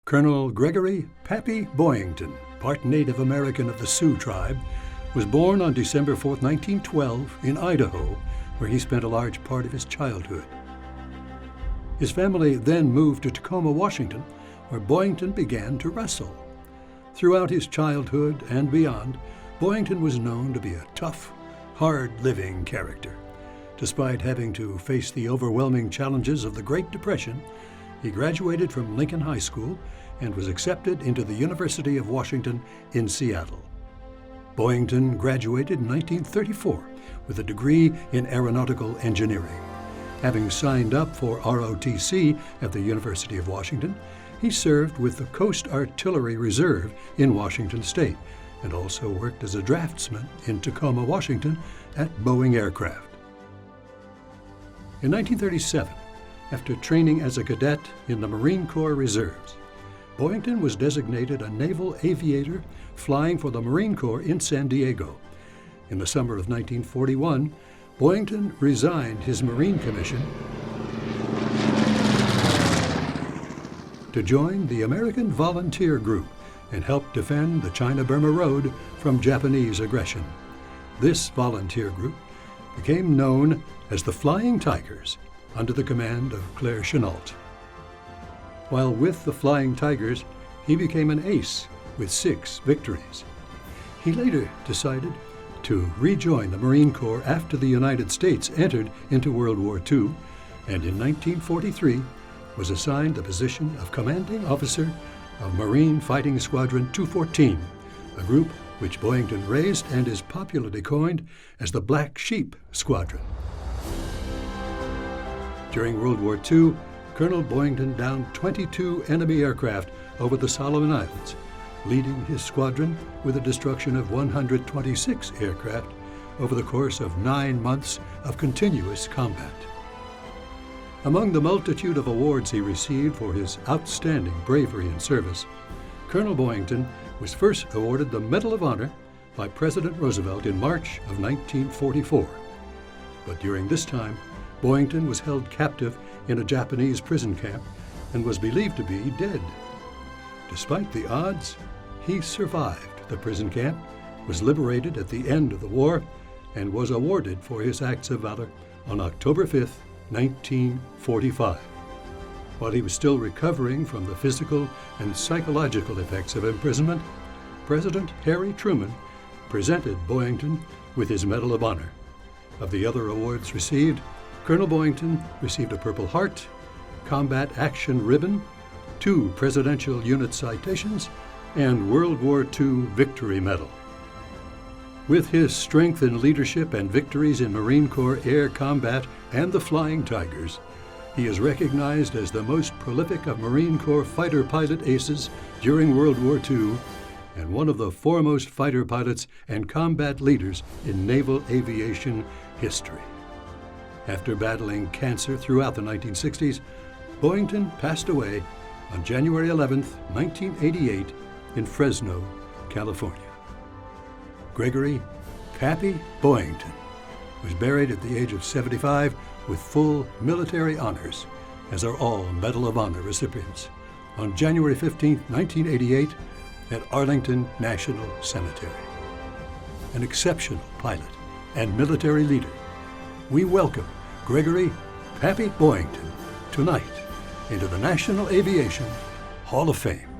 Colonel Gregory Pappy Boyington, part Native American of the Sioux tribe, was born on December 4, 1912, in Idaho, where he spent a large part of his childhood. His family then moved to Tacoma, Washington, where Boyington began to wrestle. Throughout his childhood and beyond, Boyington was known to be a tough, hard-living character. Despite having to face the overwhelming challenges of the Great Depression, he graduated from Lincoln High School and was accepted into the University of Washington in Seattle. Boyington graduated in 1934 with a degree in aeronautical engineering. Having signed up for ROTC at the University of Washington, he served with the Coast Artillery Reserve in Washington State and also worked as a draftsman in Tacoma, Washington at Boeing Aircraft. In 1937, after training as a cadet in the Marine Corps Reserves, Boyington was designated a naval aviator flying for the Marine Corps in San Diego. In the summer of 1941, Boyington resigned his Marine commission to join the American Volunteer Group and help defend the China-Burma Road from Japanese aggression. This volunteer group became known as the Flying Tigers, under the command of Claire Chennault. While with the Flying Tigers, he became an ace with 6 victories. He later decided to rejoin the Marine Corps after the United States entered into World War II, and in 1943 was assigned the position of commanding officer of Marine Fighting Squadron 214, a group which Boyington raised and is popularly coined as the Black Sheep Squadron. During World War II, Colonel Boyington downed 22 enemy aircraft over the Solomon Islands, leading his squadron with the destruction of 126 aircraft over the course of 9 months of continuous combat. Among the multitude of awards he received for his outstanding bravery and service, Colonel Boyington was first awarded the Medal of Honor by President Roosevelt in March of 1944. But during this time, Boyington was held captive in a Japanese prison camp and was believed to be dead. Despite the odds, he survived the prison camp, was liberated at the end of the war, and was awarded for his acts of valor on October 5, 1945. While he was still recovering from the physical and psychological effects of imprisonment, President Harry Truman presented Boyington with his Medal of Honor. Of the other awards received, Colonel Boyington received a Purple Heart, Combat Action Ribbon, 2 Presidential Unit Citations, and World War II Victory Medal. With his strength and leadership and victories in Marine Corps air combat and the Flying Tigers, he is recognized as the most prolific of Marine Corps fighter pilot aces during World War II and one of the foremost fighter pilots and combat leaders in naval aviation history. After battling cancer throughout the 1960s, Boyington passed away on January 11, 1988, in Fresno, California. Gregory Pappy Boyington was buried at the age of 75 with full military honors, as are all Medal of Honor recipients, on January 15, 1988, at Arlington National Cemetery. An exceptional pilot and military leader, we welcome Gregory Pappy Boyington tonight into the National Aviation Hall of Fame.